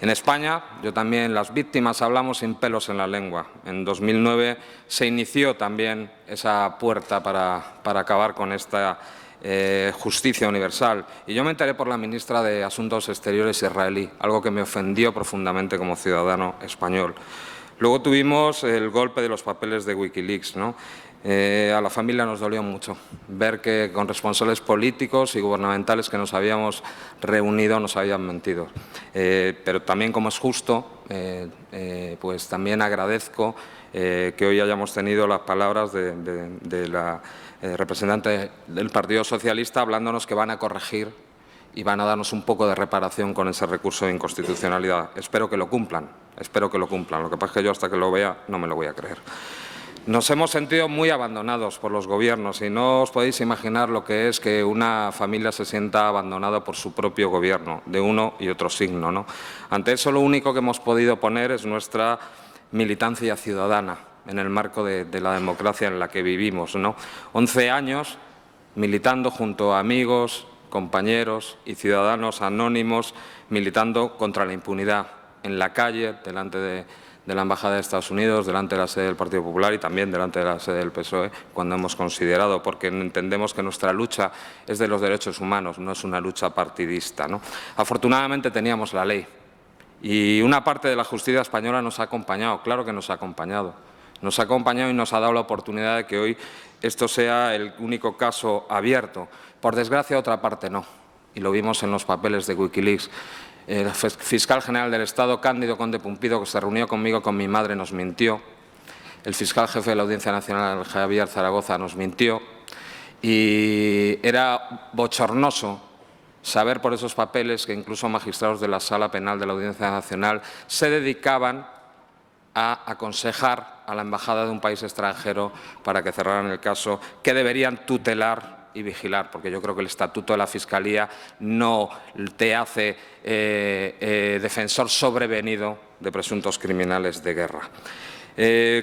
En España, yo también, las víctimas hablamos sin pelos en la lengua. En 2009 se inició también esa puerta para acabar con esta justicia universal. Y yo me enteré por la ministra de Asuntos Exteriores israelí, algo que me ofendió profundamente como ciudadano español. Luego tuvimos el golpe de los papeles de Wikileaks, ¿no? A la familia nos dolió mucho ver que con responsables políticos y gubernamentales que nos habíamos reunido nos habían mentido. Pero también, como es justo, pues también agradezco que hoy hayamos tenido las palabras de la representante del Partido Socialista hablándonos que van a corregir y van a darnos un poco de reparación con ese recurso de inconstitucionalidad. Espero que lo cumplan, espero que lo cumplan. Lo que pasa es que yo hasta que lo vea no me lo voy a creer. Nos hemos sentido muy abandonados por los gobiernos y no os podéis imaginar lo que es que una familia se sienta abandonada por su propio gobierno, de uno y otro signo, ¿no? Ante eso lo único que hemos podido poner es nuestra militancia ciudadana en el marco de la democracia en la que vivimos, ¿no? 11 años militando junto a amigos, compañeros y ciudadanos anónimos, militando contra la impunidad en la calle, delante de la Embajada de Estados Unidos, delante de la sede del Partido Popular y también delante de la sede del PSOE, cuando hemos considerado, porque entendemos que nuestra lucha es de los derechos humanos, no es una lucha partidista, ¿no? Afortunadamente teníamos la ley y una parte de la justicia española nos ha acompañado, claro que nos ha acompañado. Nos ha acompañado y nos ha dado la oportunidad de que hoy esto sea el único caso abierto. Por desgracia, otra parte no, y lo vimos en los papeles de Wikileaks. El fiscal general del Estado, Cándido Conde Pumpido, que se reunió conmigo, con mi madre, nos mintió. El fiscal jefe de la Audiencia Nacional, Javier Zaragoza, nos mintió. Y era bochornoso saber por esos papeles que incluso magistrados de la Sala Penal de la Audiencia Nacional se dedicaban a aconsejar a la embajada de un país extranjero para que cerraran el caso, que deberían tutelar y vigilar, porque yo creo que el Estatuto de la Fiscalía no te hace defensor sobrevenido de presuntos criminales de guerra.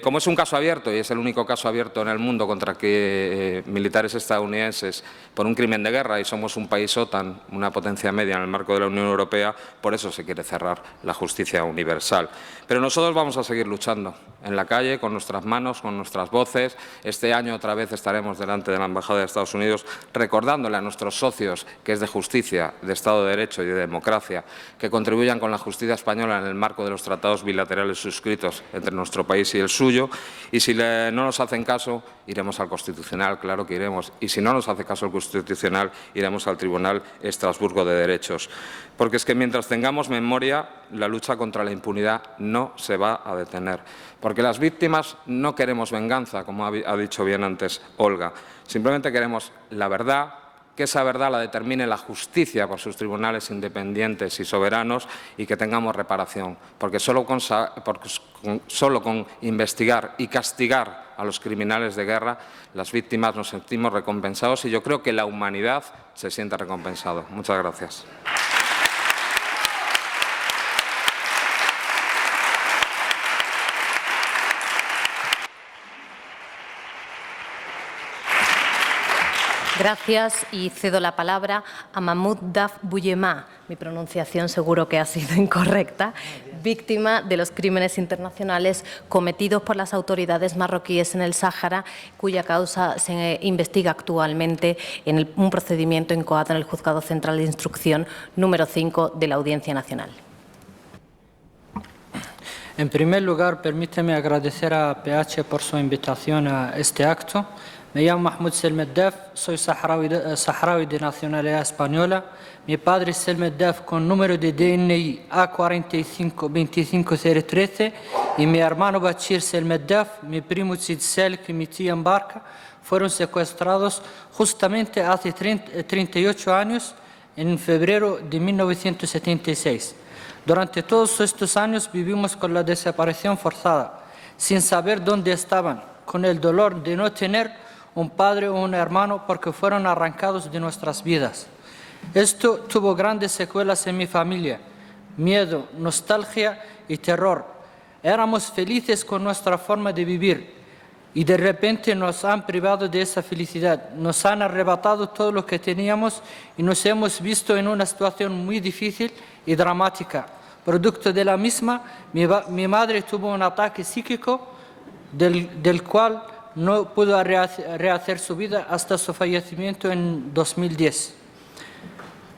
Como es un caso abierto, y es el único caso abierto en el mundo contra militares estadounidenses por un crimen de guerra, y somos un país OTAN, una potencia media en el marco de la Unión Europea, por eso se quiere cerrar la justicia universal. Pero nosotros vamos a seguir luchando en la calle, con nuestras manos, con nuestras voces. Este año otra vez estaremos delante de la Embajada de Estados Unidos recordándole a nuestros socios que es de justicia, de Estado de Derecho y de democracia, que contribuyan con la justicia española en el marco de los tratados bilaterales suscritos entre nuestro país y el suyo, y si no nos hacen caso, iremos al Constitucional, claro que iremos, y si no nos hace caso el Constitucional, iremos al Tribunal Estrasburgo de Derechos. Porque es que mientras tengamos memoria, la lucha contra la impunidad no se va a detener. Porque las víctimas no queremos venganza, como ha dicho bien antes Olga, simplemente queremos la verdad, que esa verdad la determine la justicia por sus tribunales independientes y soberanos y que tengamos reparación, porque solo con investigar y castigar a los criminales de guerra, las víctimas nos sentimos recompensados y yo creo que la humanidad se siente recompensado. Muchas gracias. Gracias y cedo la palabra a Mahmoud Daf Bouyema, mi pronunciación seguro que ha sido incorrecta, víctima de los crímenes internacionales cometidos por las autoridades marroquíes en el Sáhara, cuya causa se investiga actualmente en un procedimiento incoado en el Juzgado Central de Instrucción número 5 de la Audiencia Nacional. En primer lugar, permíteme agradecer a PH por su invitación a este acto. Me llamo Mahmoud Selmed Daf, soy saharaui de nacionalidad española. Mi padre es Selmed Daf con número de DNI A45-25013 y mi hermano Bachir Selmed Daf, mi primo Sid Selk y mi tía Embarca fueron secuestrados justamente hace 38 años, en febrero de 1976. Durante todos estos años vivimos con la desaparición forzada, sin saber dónde estaban, con el dolor de no tener un padre o un hermano porque fueron arrancados de nuestras vidas. Esto tuvo grandes secuelas en mi familia, miedo, nostalgia y terror. Éramos felices con nuestra forma de vivir y de repente nos han privado de esa felicidad, nos han arrebatado todo lo que teníamos y nos hemos visto en una situación muy difícil y dramática, Producto de la misma, mi madre tuvo un ataque psíquico del cual no pudo rehacer su vida hasta su fallecimiento en 2010.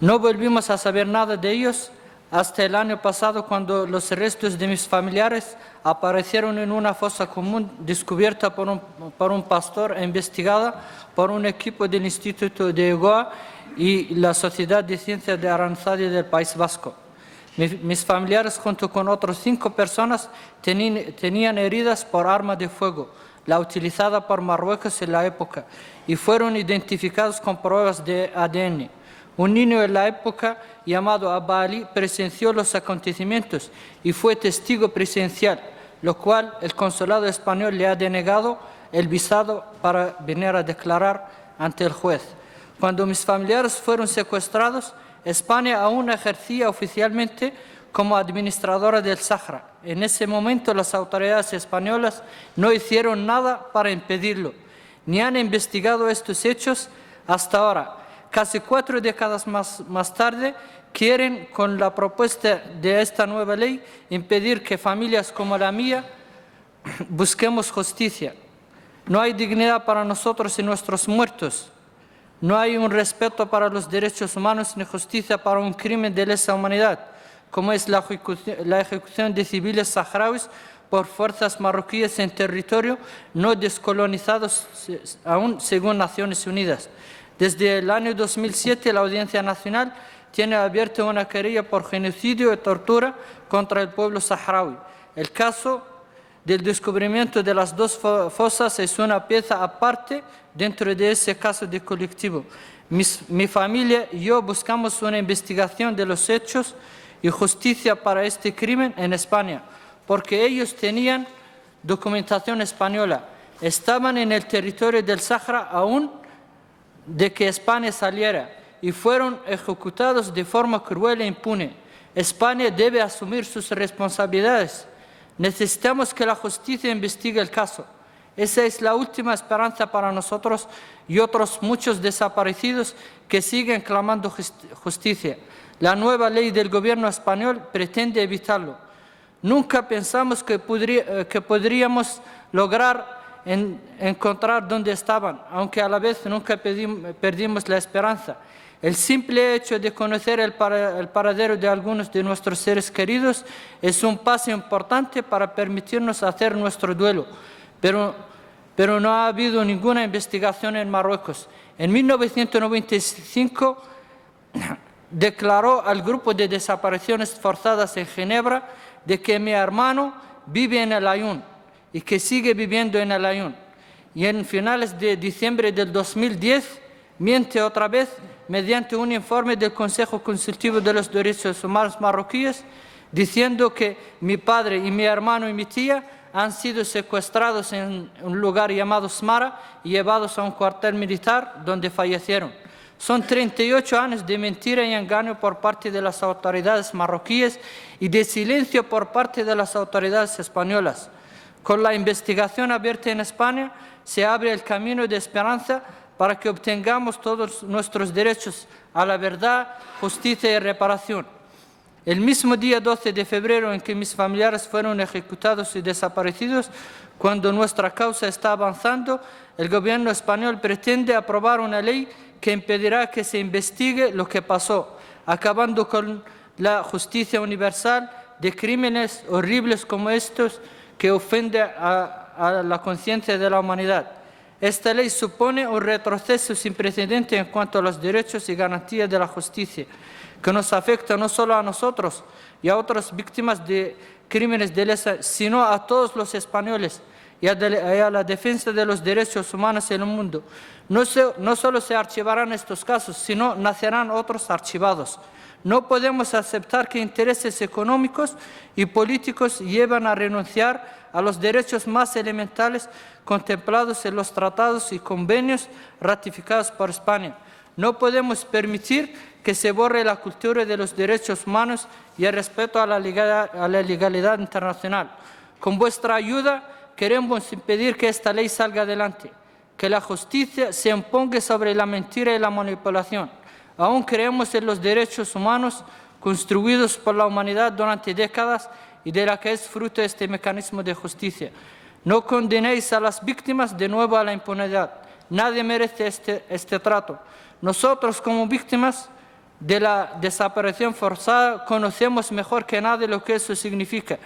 No volvimos a saber nada de ellos hasta el año pasado, cuando los restos de mis familiares aparecieron en una fosa común descubierta por un pastor e investigada por un equipo del Instituto de Goa y la Sociedad de Ciencias de Aranzadi del País Vasco. Mis familiares, junto con otras 5 personas, tenían heridas por arma de fuego, la utilizada por Marruecos en la época, y fueron identificados con pruebas de ADN. Un niño en la época, llamado Abba Ali, presenció los acontecimientos y fue testigo presencial, lo cual el consulado español le ha denegado el visado para venir a declarar ante el juez. Cuando mis familiares fueron secuestrados, España aún ejercía oficialmente como administradora del Sáhara. En ese momento las autoridades españolas no hicieron nada para impedirlo, ni han investigado estos hechos hasta ahora. Casi 4 décadas más tarde, quieren, con la propuesta de esta nueva ley, impedir que familias como la mía busquemos justicia. No hay dignidad para nosotros y nuestros muertos. No hay un respeto para los derechos humanos ni justicia para un crimen de lesa humanidad, como es la ejecución de civiles saharauis por fuerzas marroquíes en territorio no descolonizados aún, según Naciones Unidas. Desde el año 2007, la Audiencia Nacional tiene abierta una querella por genocidio y tortura contra el pueblo saharaui. El caso del descubrimiento de las 2 fosas es una pieza aparte dentro de ese caso de colectivo. Mi familia y yo buscamos una investigación de los hechos y justicia para este crimen en España, porque ellos tenían documentación española, estaban en el territorio del Sáhara aún de que España saliera y fueron ejecutados de forma cruel e impune. España debe asumir sus responsabilidades. Necesitamos que la justicia investigue el caso. Esa es la última esperanza para nosotros y otros muchos desaparecidos que siguen clamando justicia. La nueva ley del gobierno español pretende evitarlo. Nunca pensamos que podríamos lograr encontrar dónde estaban, aunque a la vez nunca perdimos la esperanza. El simple hecho de conocer el paradero de algunos de nuestros seres queridos es un paso importante para permitirnos hacer nuestro duelo, pero no ha habido ninguna investigación en Marruecos. En 1995 declaró al grupo de desapariciones forzadas en Ginebra de que mi hermano vive en El Aaiún y que sigue viviendo en El Aaiún. Y en finales de diciembre del 2010 miente otra vez mediante un informe del Consejo Consultivo de los Derechos Humanos marroquíes, diciendo que mi padre y mi hermano y mi tía han sido secuestrados en un lugar llamado Smara y llevados a un cuartel militar donde fallecieron. Son 38 años de mentira y engaño por parte de las autoridades marroquíes y de silencio por parte de las autoridades españolas. Con la investigación abierta en España se abre el camino de esperanza para que obtengamos todos nuestros derechos a la verdad, justicia y reparación. El mismo día 12 de febrero en que mis familiares fueron ejecutados y desaparecidos, cuando nuestra causa está avanzando, el gobierno español pretende aprobar una ley que impedirá que se investigue lo que pasó, acabando con la justicia universal de crímenes horribles como estos que ofenden a la conciencia de la humanidad. Esta ley supone un retroceso sin precedentes en cuanto a los derechos y garantías de la justicia, que nos afecta no solo a nosotros y a otras víctimas de crímenes de lesa, sino a todos los españoles y a la defensa de los derechos humanos en el mundo. No solo se archivarán estos casos, sino nacerán otros archivados. No podemos aceptar que intereses económicos y políticos lleven a renunciar a los derechos más elementales contemplados en los tratados y convenios ratificados por España. No podemos permitir que se borre la cultura de los derechos humanos y el respeto a la legalidad internacional. Con vuestra ayuda queremos impedir que esta ley salga adelante, que la justicia se imponga sobre la mentira y la manipulación. Aún creemos en los derechos humanos construidos por la humanidad durante décadas y de la que es fruto este mecanismo de justicia. No condenéis a las víctimas de nuevo a la impunidad. Nadie merece este trato. Nosotros, como víctimas de la desaparición forzada, conocemos mejor que nadie lo que eso significa.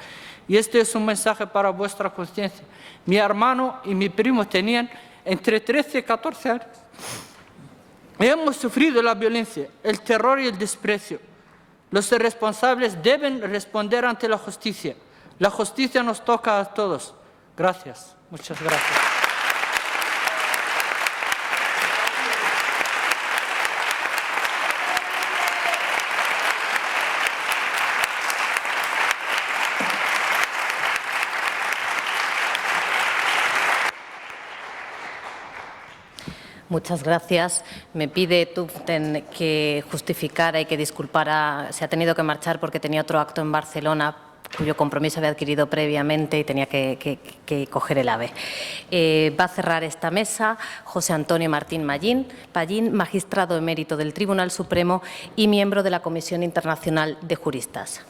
Y este es un mensaje para vuestra conciencia. Mi hermano y mi primo tenían entre 13 y 14 años. Hemos sufrido la violencia, el terror y el desprecio. Los responsables deben responder ante la justicia. La justicia nos toca a todos. Gracias. Muchas gracias. Muchas gracias. Me pide Tuften que justificara y que disculpara. Se ha tenido que marchar porque tenía otro acto en Barcelona cuyo compromiso había adquirido previamente y tenía que coger el AVE. Va a cerrar esta mesa José Antonio Martín Pallín, magistrado emérito del Tribunal Supremo y miembro de la Comisión Internacional de Juristas.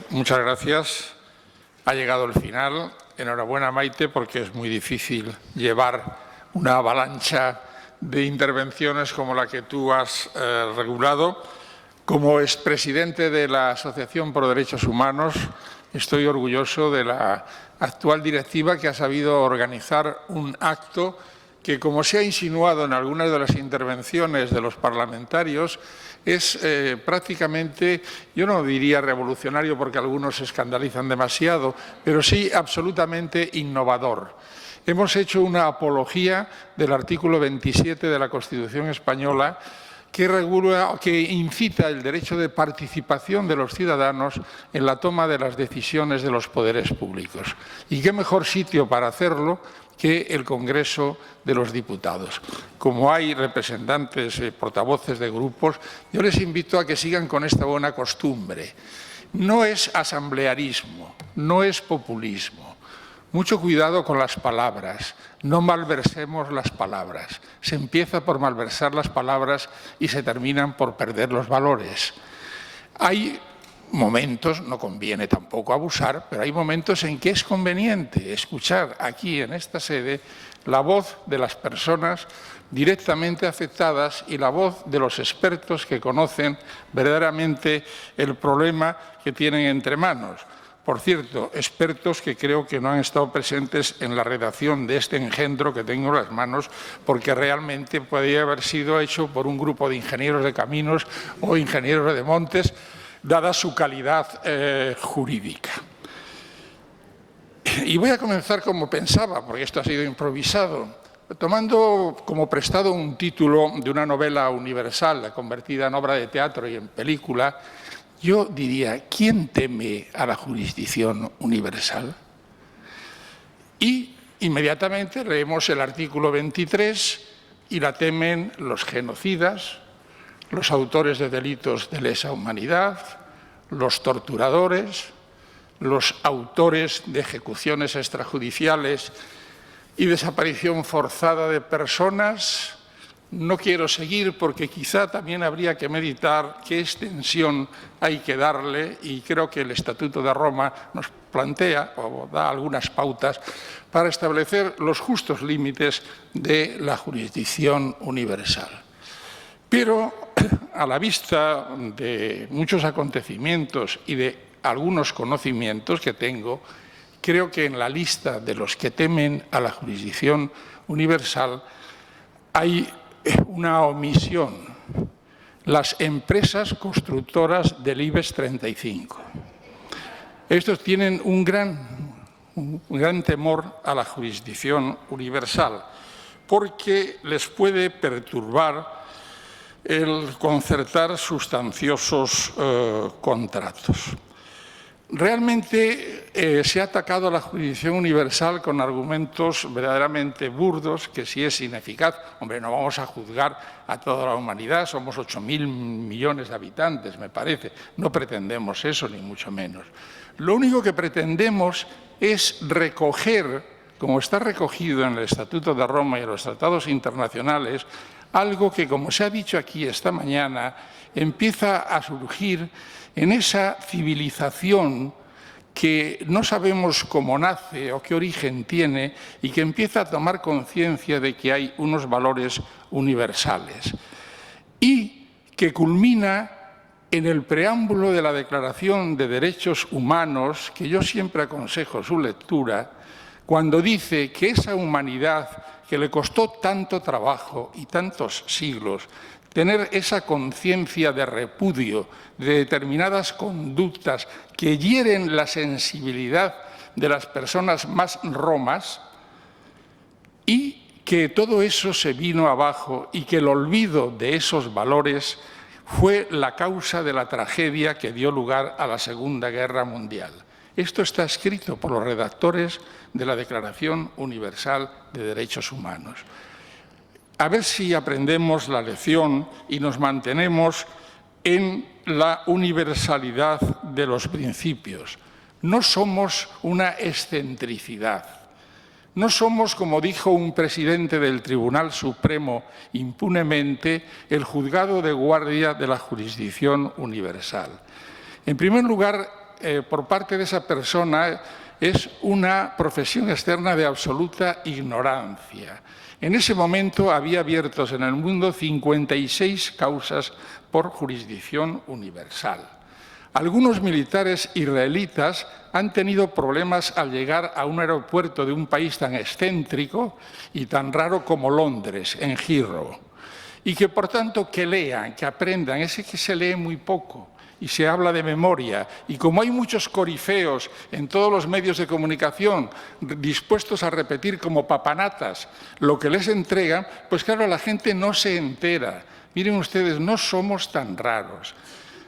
Muchas gracias. Ha llegado el final. Enhorabuena, Maite, porque es muy difícil llevar una avalancha de intervenciones como la que tú has regulado. Como expresidente de la Asociación por Derechos Humanos, estoy orgulloso de la actual directiva que ha sabido organizar un acto que, como se ha insinuado en algunas de las intervenciones de los parlamentarios, es prácticamente, yo no diría revolucionario porque algunos se escandalizan demasiado, pero sí absolutamente innovador. Hemos hecho una apología del artículo 27 de la Constitución española que incita el derecho de participación de los ciudadanos en la toma de las decisiones de los poderes públicos. ¿Y qué mejor sitio para hacerlo que el Congreso de los Diputados? Como hay representantes, portavoces de grupos, yo les invito a que sigan con esta buena costumbre. No es asamblearismo, no es populismo. Mucho cuidado con las palabras, no malversemos las palabras. Se empieza por malversar las palabras y se terminan por perder los valores. Hay momentos, no conviene tampoco abusar, pero hay momentos en que es conveniente escuchar aquí en esta sede la voz de las personas directamente afectadas y la voz de los expertos que conocen verdaderamente el problema que tienen entre manos. Por cierto, expertos que creo que no han estado presentes en la redacción de este engendro que tengo en las manos, porque realmente podría haber sido hecho por un grupo de ingenieros de caminos o ingenieros de montes, dada su calidad jurídica. Y voy a comenzar como pensaba, porque esto ha sido improvisado, tomando como prestado un título de una novela universal, convertida en obra de teatro y en película. Yo diría, ¿quién teme a la jurisdicción universal? Y inmediatamente leemos el artículo 23 y la temen los genocidas, los autores de delitos de lesa humanidad, los torturadores, los autores de ejecuciones extrajudiciales y desaparición forzada de personas. No quiero seguir porque quizá también habría que meditar qué extensión hay que darle y creo que el Estatuto de Roma nos plantea o da algunas pautas para establecer los justos límites de la jurisdicción universal. Pero a la vista de muchos acontecimientos y de algunos conocimientos que tengo, creo que en la lista de los que temen a la jurisdicción universal hay una omisión: las empresas constructoras del IBEX 35. Estos tienen un gran temor a la jurisdicción universal porque les puede perturbar el concertar sustanciosos contratos. Realmente se ha atacado a la jurisdicción universal con argumentos verdaderamente burdos, que si es ineficaz, hombre, no vamos a juzgar a toda la humanidad, somos 8.000 millones de habitantes, me parece, no pretendemos eso, ni mucho menos. Lo único que pretendemos es recoger, como está recogido en el Estatuto de Roma y en los tratados internacionales, algo que, como se ha dicho aquí esta mañana, empieza a surgir en esa civilización que no sabemos cómo nace o qué origen tiene y que empieza a tomar conciencia de que hay unos valores universales y que culmina en el preámbulo de la Declaración de Derechos Humanos, que yo siempre aconsejo su lectura, cuando dice que esa humanidad que le costó tanto trabajo y tantos siglos tener esa conciencia de repudio de determinadas conductas que hieren la sensibilidad de las personas más romas y que todo eso se vino abajo y que el olvido de esos valores fue la causa de la tragedia que dio lugar a la Segunda Guerra Mundial. Esto está escrito por los redactores de la Declaración Universal de Derechos Humanos. A ver si aprendemos la lección y nos mantenemos en la universalidad de los principios. No somos una excentricidad. No somos, como dijo un presidente del Tribunal Supremo impunemente, el juzgado de guardia de la jurisdicción universal. En primer lugar, por parte de esa persona, es una profesión externa de absoluta ignorancia. En ese momento había abiertos en el mundo 56 causas por jurisdicción universal. Algunos militares israelitas han tenido problemas al llegar a un aeropuerto de un país tan excéntrico y tan raro como Londres, en Heathrow. Y que, por tanto, que lean, que aprendan. Es que se lee muy poco y se habla de memoria. Y como hay muchos corifeos en todos los medios de comunicación dispuestos a repetir como papanatas lo que les entregan, pues claro, la gente no se entera. Miren ustedes, no somos tan raros.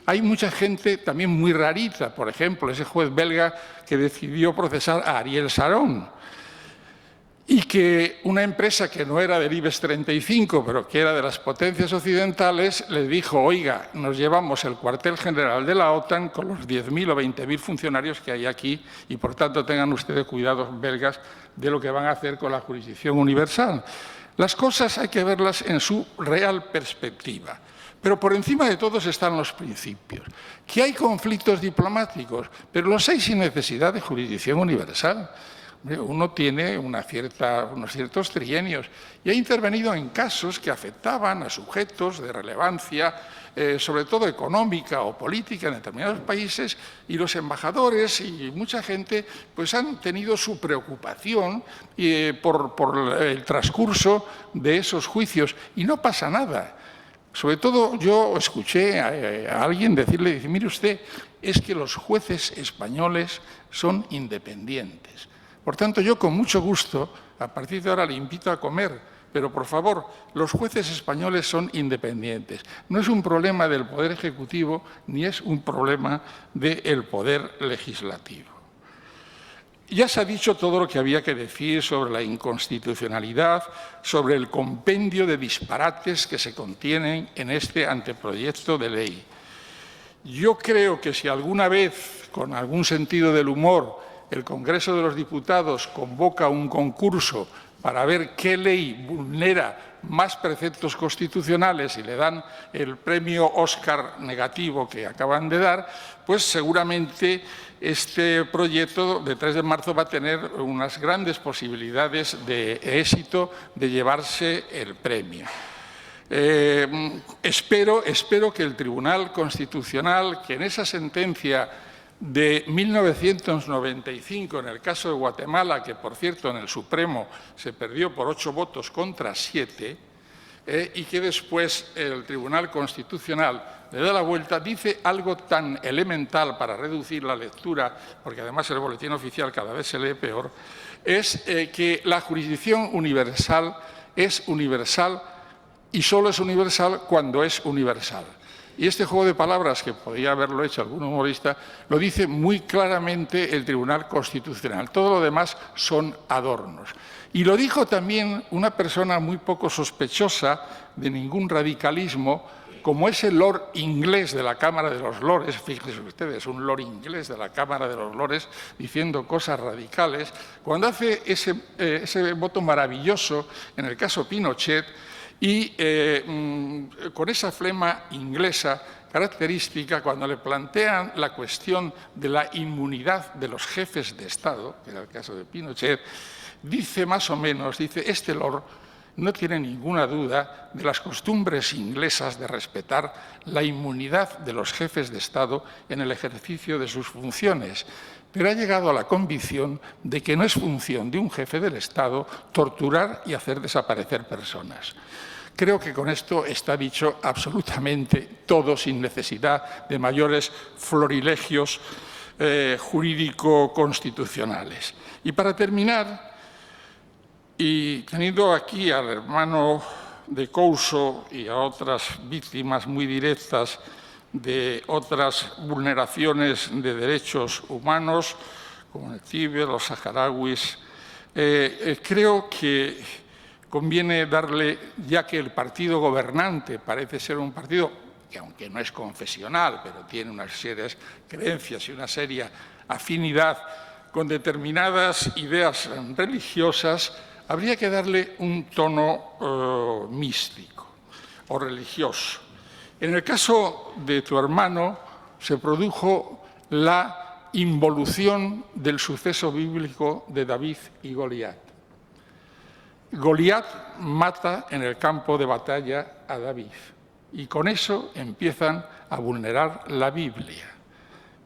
Hay mucha gente también muy rarita, por ejemplo, ese juez belga que decidió procesar a Ariel Sharon y que una empresa que no era del IBEX 35, pero que era de las potencias occidentales, le dijo, oiga, nos llevamos el cuartel general de la OTAN con los 10.000 o 20.000 funcionarios que hay aquí y, por tanto, tengan ustedes cuidados belgas de lo que van a hacer con la jurisdicción universal. Las cosas hay que verlas en su real perspectiva. Pero por encima de todos están los principios. Que hay conflictos diplomáticos, pero los hay sin necesidad de jurisdicción universal. Uno tiene unos ciertos trienios y ha intervenido en casos que afectaban a sujetos de relevancia, sobre todo económica o política en determinados países, y los embajadores y mucha gente pues han tenido su preocupación por el transcurso de esos juicios y no pasa nada. Sobre todo yo escuché a alguien decirle, dice, mire usted, es que los jueces españoles son independientes. Por tanto, yo con mucho gusto, a partir de ahora le invito a comer, pero por favor, los jueces españoles son independientes. No es un problema del Poder Ejecutivo ni es un problema del Poder Legislativo. Ya se ha dicho todo lo que había que decir sobre la inconstitucionalidad, sobre el compendio de disparates que se contienen en este anteproyecto de ley. Yo creo que si alguna vez, con algún sentido del humor, el Congreso de los Diputados convoca un concurso para ver qué ley vulnera más preceptos constitucionales y le dan el premio Óscar negativo que acaban de dar, pues seguramente este proyecto de 3 de marzo va a tener unas grandes posibilidades de éxito de llevarse el premio. Espero que el Tribunal Constitucional, que en esa sentencia de 1995, en el caso de Guatemala, que por cierto en el Supremo se perdió por 8 votos contra 7, y que después el Tribunal Constitucional le da la vuelta, dice algo tan elemental para reducir la lectura, porque además el boletín oficial cada vez se lee peor, es que la jurisdicción universal es universal y solo es universal cuando es universal. Y este juego de palabras, que podría haberlo hecho algún humorista, lo dice muy claramente el Tribunal Constitucional. Todo lo demás son adornos. Y lo dijo también una persona muy poco sospechosa de ningún radicalismo, como es el Lord inglés de la Cámara de los Lores, fíjense ustedes, un Lord inglés de la Cámara de los Lores diciendo cosas radicales, cuando hace ese voto maravilloso en el caso Pinochet, Y con esa flema inglesa característica, cuando le plantean la cuestión de la inmunidad de los jefes de Estado, que era el caso de Pinochet, dice más o menos, dice, este lord no tiene ninguna duda de las costumbres inglesas de respetar la inmunidad de los jefes de Estado en el ejercicio de sus funciones, pero ha llegado a la convicción de que no es función de un jefe del Estado torturar y hacer desaparecer personas. Creo que con esto está dicho absolutamente todo, sin necesidad de mayores florilegios jurídico-constitucionales. Y para terminar, y teniendo aquí al hermano de Couso y a otras víctimas muy directas de otras vulneraciones de derechos humanos, como el Tíbet, los saharauis, creo que conviene darle, ya que el partido gobernante parece ser un partido que, aunque no es confesional, pero tiene unas serias creencias y una seria afinidad con determinadas ideas religiosas, habría que darle un tono místico o religioso. En el caso de tu hermano se produjo la involución del suceso bíblico de David y Goliat. Goliat mata en el campo de batalla a David y con eso empiezan a vulnerar la Biblia.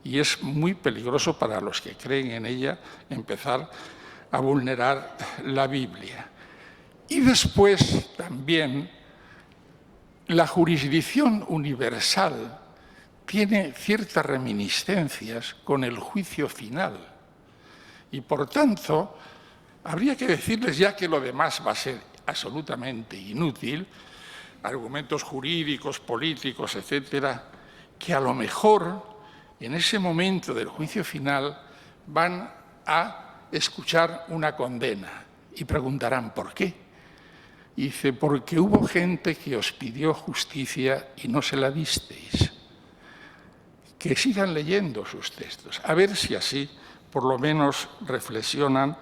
Y es muy peligroso para los que creen en ella empezar a vulnerar la Biblia. Y después también la jurisdicción universal tiene ciertas reminiscencias con el juicio final. Y por tanto, habría que decirles, ya que lo demás va a ser absolutamente inútil, argumentos jurídicos, políticos, etcétera, que a lo mejor en ese momento del juicio final van a escuchar una condena y preguntarán ¿por qué? Y dice, porque hubo gente que os pidió justicia y no se la disteis. Que sigan leyendo sus textos, a ver si así por lo menos reflexionan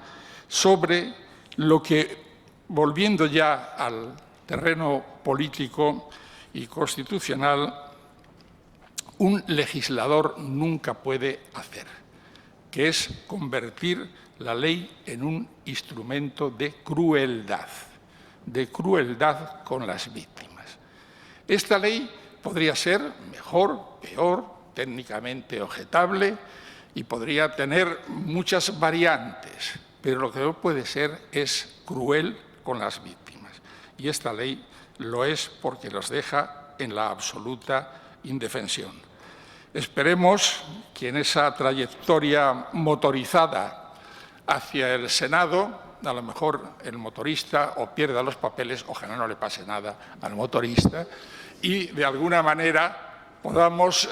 sobre lo que, volviendo ya al terreno político y constitucional, un legislador nunca puede hacer, que es convertir la ley en un instrumento de crueldad con las víctimas. Esta ley podría ser mejor, peor, técnicamente objetable y podría tener muchas variantes, pero lo que no puede ser es cruel con las víctimas. Y esta ley lo es porque los deja en la absoluta indefensión. Esperemos que en esa trayectoria motorizada hacia el Senado, a lo mejor el motorista o pierda los papeles, ojalá no le pase nada al motorista, y de alguna manera podamos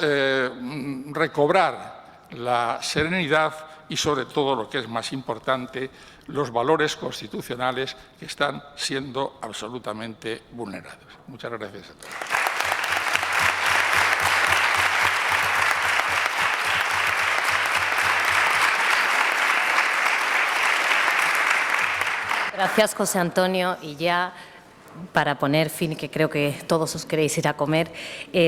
recobrar la serenidad y, sobre todo, lo que es más importante, los valores constitucionales que están siendo absolutamente vulnerados. Muchas gracias a todos. Gracias, José Antonio. Y ya, para poner fin, que creo que todos os queréis ir a comer,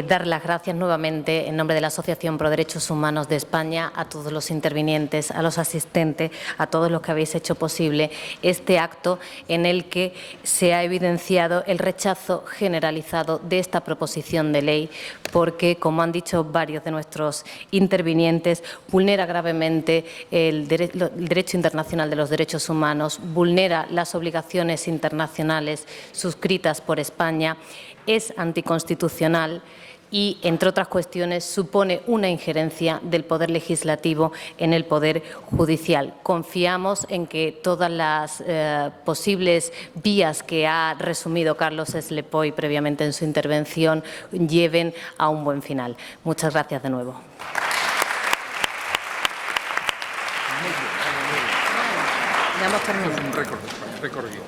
dar las gracias nuevamente en nombre de la Asociación Pro Derechos Humanos de España a todos los intervinientes, a los asistentes, a todos los que habéis hecho posible este acto en el que se ha evidenciado el rechazo generalizado de esta proposición de ley porque, como han dicho varios de nuestros intervinientes, vulnera gravemente el derecho internacional de los derechos humanos, vulnera las obligaciones internacionales suscritas por España, es anticonstitucional y, entre otras cuestiones, supone una injerencia del Poder Legislativo en el Poder Judicial. Confiamos en que todas las posibles vías que ha resumido Carlos Eslepoy previamente en su intervención lleven a un buen final. Muchas gracias de nuevo. Ya hemos terminado. Un recorrido.